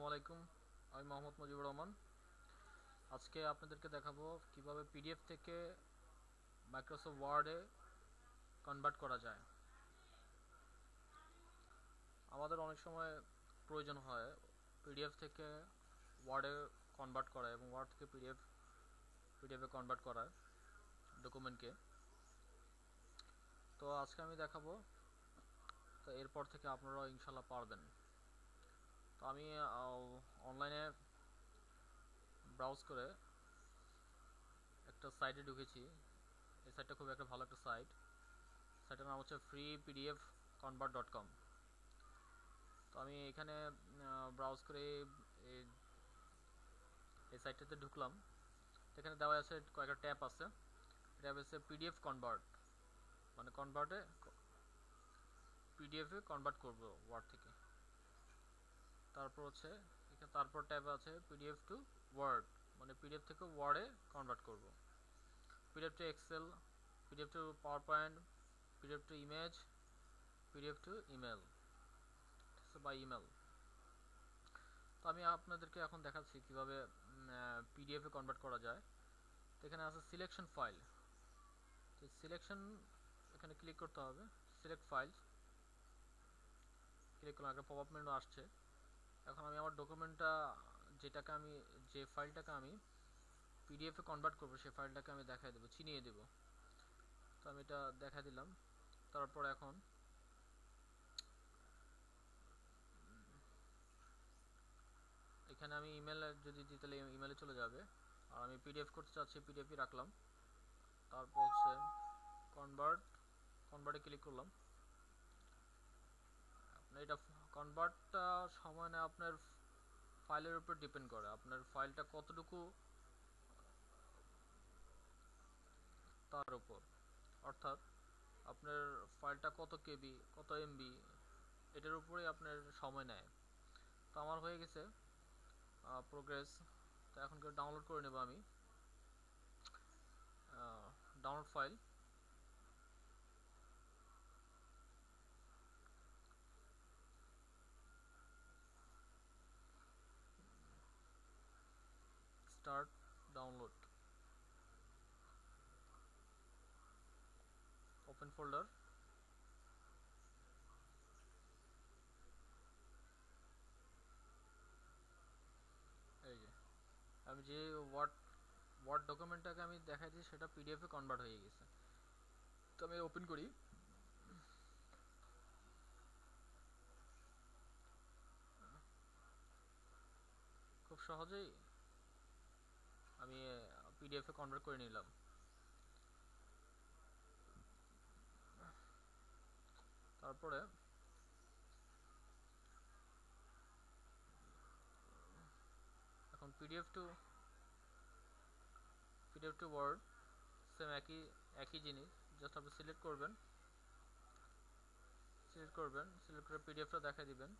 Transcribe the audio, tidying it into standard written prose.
আলাইকুম। আমি মোহাম্মদ মুজিবুর রহমান। আজকে আপনাদেরকে দেখাবো কিভাবে পিডিএফ থেকে মাইক্রোসফট ওয়ার্ডে কনভার্ট করা যায়। আমাদের অনেক সময় প্রয়োজন হয় পিডিএফ থেকে ওয়ার্ডে কনভার্ট করা এবং ওয়ার্ড থেকে পিডিএফে কনভার্ট করা ডকুমেন্টকে। তো আজকে আমি দেখাবো, তো এরপর থেকে আপনারা ইনশাল্লাহ পারবেন। তো আমি অনলাইনে ব্রাউজ করে একটা সাইটে ঢুকেছি। এই সাইটটা খুব একটা ভালো একটা সাইটের নাম হচ্ছে freepdfconvert.com। তো আমি এখানে ব্রাউজ করে এই সাইটটাতে ঢুকলাম। এখানে দেওয়া আছে কয়েকটা ট্যাব আছে। ট্যাব আছে পিডিএফ কনভার্ট, মানে পিডিএফে কনভার্ট করব ওয়ার্ড থেকে। তারপর হচ্ছে তারপর ট্যাব আছে পিডিএফ টু ওয়ার্ড, মানে পিডিএফ থেকে ওয়ার্ডে কনভার্ট করব। PDF to excel, PDF to PowerPoint, PDF to image, PDF to email বা ইমেল। তো আমি আপনাদেরকে এখন দেখাচ্ছি কিভাবে পিডিএফে কনভার্ট করা যায়। তো এখানে আছে সিলেকশন ফাইল। তো সিলেকশন এখানে ক্লিক করতে হবে, সিলেক্ট ফাইলস ক্লিক করলাম, একটা পপআপ মেনু আসছে। এখন আমি আমার ডকুমেন্টটা যে ফাইলটাকে আমি পিডিএফে কনভার্ট করব সেই ফাইলটাকে আমি দেখাই দেবো, চিনিয়ে দেব। তো আমি এটা দেখা দিলাম। তারপর এখন এখানে আমি ইমেল যদি দিই তাহলে ইমেলে চলে যাবে। আর আমি পিডিএফ করতে চাচ্ছি, পিডিএফই রাখলাম। তারপর হচ্ছে কনভার্টে ক্লিক করলাম। এটা কনভার্টটা সময় নেয়, আপনার ফাইলের উপর ডিপেন্ড করে আপনার ফাইলটা কতটুকু তার উপর। অর্থাৎ আপনার ফাইলটা কত কেবি, কত এমবি, এটার উপরেই আপনার সময় নেয়। তো আমার হয়ে গেছে প্রোগ্রেস। তো এখন ডাউনলোড করে নেব আমি download file. Start download, open folder. এই যে আমি যে ওয়ার্ড ডকুমেন্টটাকে আমি দেখাইছি সেটা পিডিএফে কনভার্ট হয়ে গেছে। তো আমি ওপেন করি। খুব সহজেই আমি পিডিএফে কনভার্ট করে নিলাম। তারপরে এখন পিডিএফ টু ওয়ার্ড সেম একই জিনিস। জাস্ট আপনি সিলেক্ট করবেন, সিলেক্ট করে পিডিএফটা দেখাই দিবেন।